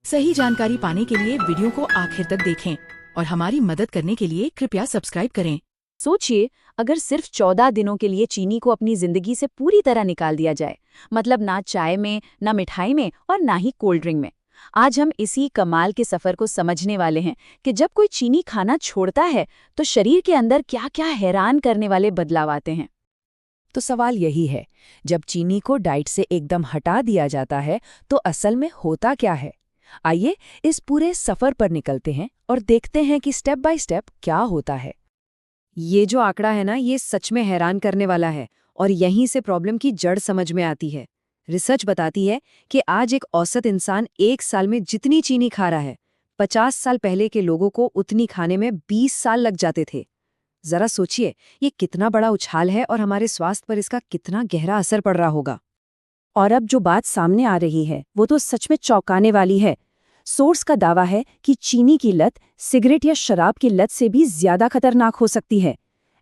सही जानकारी पाने के लिए वीडियो को आखिर तक देखें और हमारी मदद करने के लिए कृपया सब्सक्राइब करें। सोचिए, अगर सिर्फ 14 दिनों के लिए चीनी को अपनी जिंदगी से पूरी तरह निकाल दिया जाए, मतलब ना चाय में, ना मिठाई में और ना ही कोल्ड ड्रिंक में। आज हम इसी कमाल के सफर को समझने वाले हैं कि जब कोई चीनी खाना छोड़ता है तो शरीर के अंदर क्या क्या हैरान करने वाले बदलाव आते हैं। तो सवाल यही है, जब चीनी को डाइट से एकदम हटा दिया जाता है तो असल में होता क्या है? आइए इस पूरे सफर पर निकलते हैं और देखते हैं कि स्टेप बाय स्टेप क्या होता है। ये जो आंकड़ा है ना, ये सच में हैरान करने वाला है और यहीं से प्रॉब्लम की जड़ समझ में आती है। रिसर्च बताती है कि आज एक औसत इंसान एक साल में जितनी चीनी खा रहा है, 50 साल पहले के लोगों को उतनी खाने में 20 साल लग जाते थे। जरा सोचिए, ये कितना बड़ा उछाल है और हमारे स्वास्थ्य पर इसका कितना गहरा असर पड़ रहा होगा। और अब जो बात सामने आ रही है वो तो सच में चौंकाने वाली है। सोर्स का दावा है कि चीनी की लत सिगरेट या शराब की लत से भी ज्यादा खतरनाक हो सकती है।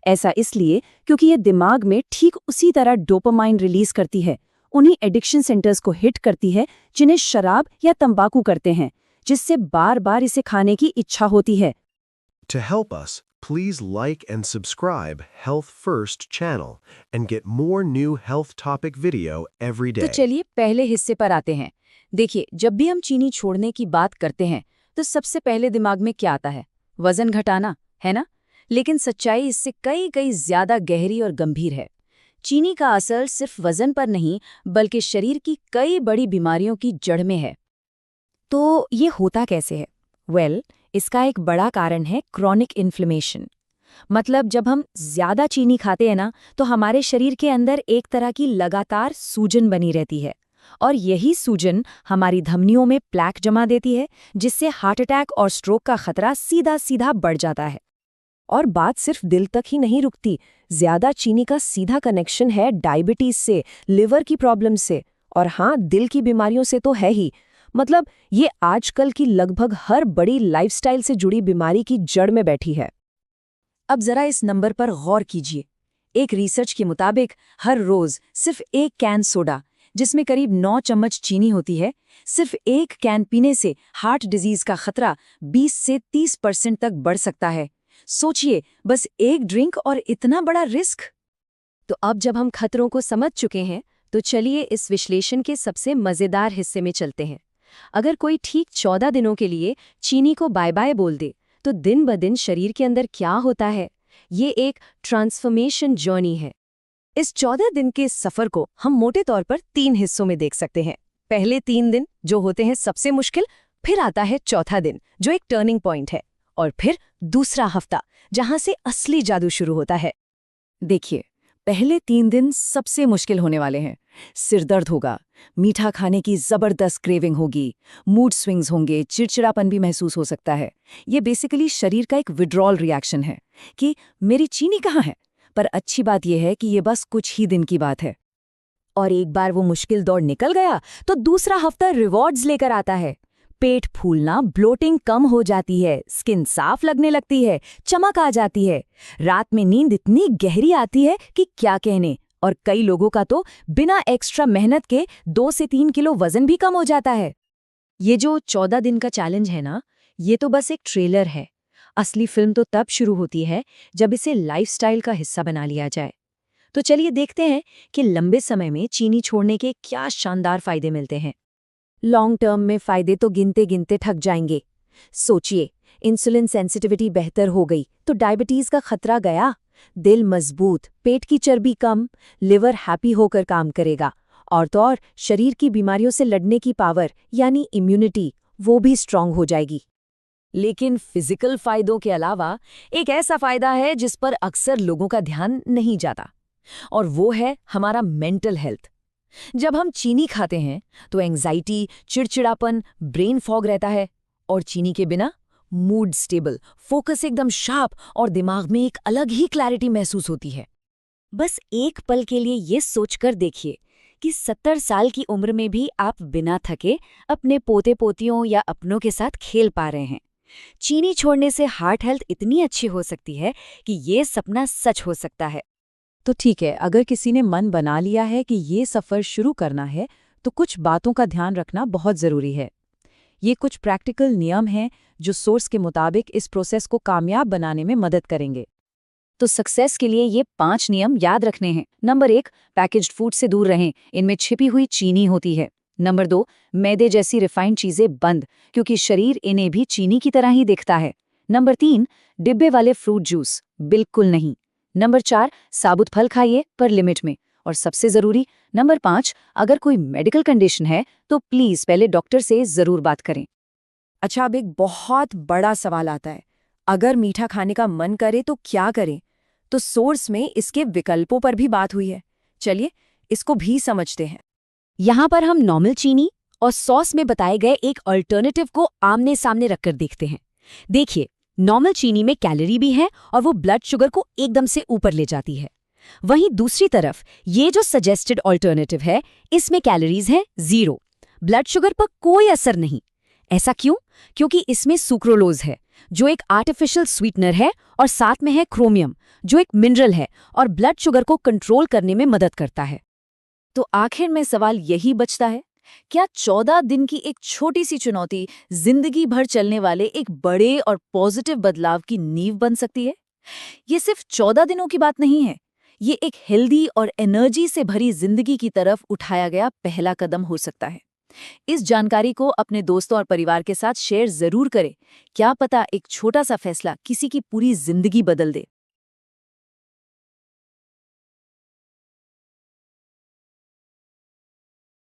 ऐसा इसलिए क्योंकि ये दिमाग में ठीक उसी तरह डोपामाइन रिलीज करती है, उन्हीं एडिक्शन सेंटर्स को हिट करती है जिन्हें शराब या तंबाकू करते हैं, जिससे बार बार इसे खाने की इच्छा होती है। To help us, please like and subscribe Health First channel and get more new health topic video every तो day. चलिए पहले हिस्से पर आते हैं। देखिए, जब भी हम चीनी छोड़ने की बात करते हैं तो सबसे पहले दिमाग में क्या आता है? वजन घटाना, है ना? लेकिन सच्चाई इससे कई कई ज्यादा गहरी और गंभीर है। चीनी का असर सिर्फ वजन पर नहीं, बल्कि शरीर की कई बड़ी बीमारियों की जड़ में है। तो ये होता कैसे है? इसका एक बड़ा कारण है क्रॉनिक इन्फ्लेमेशन। मतलब जब हम ज्यादा चीनी खाते हैं ना, तो हमारे शरीर के अंदर एक तरह की लगातार सूजन बनी रहती है और यही सूजन हमारी धमनियों में प्लेक जमा देती है, जिससे हार्ट अटैक और स्ट्रोक का खतरा सीधा सीधा बढ़ जाता है। और बात सिर्फ दिल तक ही नहीं रुकती, ज्यादा चीनी का सीधा कनेक्शन है डायबिटीज से, लिवर की प्रॉब्लम से और हाँ, दिल की बीमारियों से तो है ही। मतलब ये आजकल की लगभग हर बड़ी लाइफस्टाइल से जुड़ी बीमारी की जड़ में बैठी है। अब जरा इस नंबर पर गौर कीजिए। एक रिसर्च के मुताबिक हर रोज सिर्फ एक कैन सोडा, जिसमें करीब 9 चम्मच चीनी होती है, सिर्फ एक कैन पीने से हार्ट डिजीज का खतरा 20 से 30% तक बढ़ सकता है। सोचिए, बस एक ड्रिंक और इतना बड़ा रिस्क। तो अब जब हम खतरों को समझ चुके हैं, तो चलिए इस विश्लेषण के सबसे मजेदार हिस्से में चलते हैं। अगर कोई ठीक 14 दिनों के लिए चीनी को बाय बाय बोल दे, तो दिन ब दिन शरीर के अंदर क्या होता है? ये एक ट्रांसफॉर्मेशन जर्नी है। इस 14 दिन के सफर को हम मोटे तौर पर 3 हिस्सों में देख सकते हैं। पहले 3 दिन जो होते हैं सबसे मुश्किल, फिर आता है चौथा दिन जो एक टर्निंग पॉइंट है, और फिर दूसरा हफ्ता जहां से असली जादू शुरू होता है। देखिए, पहले 3 दिन सबसे मुश्किल होने वाले हैं। सिरदर्द होगा, मीठा खाने की जबरदस्त क्रेविंग होगी, मूड स्विंग्स होंगे, चिड़चिड़ापन भी महसूस हो सकता है। ये बेसिकली शरीर का एक विड्रॉल रिएक्शन है कि मेरी चीनी कहाँ है। पर अच्छी बात यह है कि ये बस कुछ ही दिन की बात है। और एक बार वो मुश्किल दौर निकल गया तो दूसरा हफ्ता रिवॉर्ड्स लेकर आता है। पेट फूलना, ब्लोटिंग कम हो जाती है, स्किन साफ लगने लगती है, चमक आ जाती है, रात में नींद इतनी गहरी आती है कि क्या कहने। और कई लोगों का तो बिना एक्स्ट्रा मेहनत के 2 से 3 किलो वजन भी कम हो जाता है। ये जो 14 दिन का चैलेंज है ना, ये तो बस एक ट्रेलर है। असली फिल्म तो तब शुरू होती है जब इसे लाइफस्टाइल का हिस्सा बना लिया जाए। तो चलिए देखते हैं कि लंबे समय में चीनी छोड़ने के क्या शानदार फायदे मिलते हैं। लॉन्ग टर्म में फायदे तो गिनते गिनते थक जाएंगे। सोचिए, इंसुलिन सेंसिटिविटी बेहतर हो गई तो डायबिटीज का खतरा गया, दिल मजबूत, पेट की चर्बी कम, लिवर हैप्पी होकर काम करेगा, और तो और शरीर की बीमारियों से लड़ने की पावर यानी इम्यूनिटी वो भी स्ट्रांग हो जाएगी। लेकिन फिजिकल फायदों के अलावा एक ऐसा फायदा है जिस पर अक्सर लोगों का ध्यान नहीं जाता, और वो है हमारा मेंटल हेल्थ। जब हम चीनी खाते हैं तो एंजाइटी, चिड़चिड़ापन, ब्रेन फॉग रहता है, और चीनी के बिना मूड स्टेबल, फोकस एकदम शार्प और दिमाग में एक अलग ही क्लैरिटी महसूस होती है। बस एक पल के लिए ये सोचकर देखिए कि 70 साल की उम्र में भी आप बिना थके अपने पोते पोतियों या अपनों के साथ खेल पा रहे हैं। चीनी छोड़ने से हार्ट हेल्थ इतनी अच्छी हो सकती है कि ये सपना सच हो सकता है। तो ठीक है, अगर किसी ने मन बना लिया है कि ये सफर शुरू करना है, तो कुछ बातों का ध्यान रखना बहुत जरूरी है। ये कुछ प्रैक्टिकल नियम हैं जो सोर्स के मुताबिक इस प्रोसेस को कामयाब बनाने में मदद करेंगे। तो सक्सेस के लिए ये 5 नियम याद रखने हैं। नंबर 1, पैकेज्ड फूड से दूर रहें, इनमें छिपी हुई चीनी होती है। नंबर 2, मैदे जैसी रिफाइंड चीजें बंद, क्योंकि शरीर इन्हें भी चीनी की तरह ही देखता है। नंबर 3, डिब्बे वाले फ्रूट जूस बिल्कुल नहीं। नंबर 4, साबुत फल खाइए पर लिमिट में। और सबसे जरूरी नंबर 5, अगर कोई मेडिकल कंडीशन है तो प्लीज पहले डॉक्टर से जरूर बात करें। अच्छा, अब एक बहुत बड़ा सवाल आता है, अगर मीठा खाने का मन करे तो क्या करें? तो सोर्स में इसके विकल्पों पर भी बात हुई है। चलिए इसको भी समझते हैं। यहाँ पर हम नॉर्मल चीनी और सॉस में बताए गए एक अल्टरनेटिव को आमने सामने रखकर देखते हैं। देखिए, नॉर्मल चीनी में कैलोरी भी है और वो ब्लड शुगर को एकदम से ऊपर ले जाती है। वहीं दूसरी तरफ ये जो सजेस्टेड अल्टरनेटिव है, इसमें कैलोरीज है 0, ब्लड शुगर पर कोई असर नहीं। ऐसा क्यों? क्योंकि इसमें सुक्रोलोज है, जो एक आर्टिफिशियल स्वीटनर है, और साथ में है क्रोमियम, जो एक मिनरल है और ब्लड शुगर को कंट्रोल करने में मदद करता है। तो आखिर में सवाल यही बचता है, क्या 14 दिन की एक छोटी सी चुनौती जिंदगी भर चलने वाले एक बड़े और पॉजिटिव बदलाव की नींव बन सकती है? ये सिर्फ 14 दिनों की बात नहीं है, ये एक हेल्दी और एनर्जी से भरी जिंदगी की तरफ उठाया गया पहला कदम हो सकता है। इस जानकारी को अपने दोस्तों और परिवार के साथ शेयर जरूर करें। क्या पता एक छोटा सा फैसला किसी की पूरी जिंदगी बदल दे।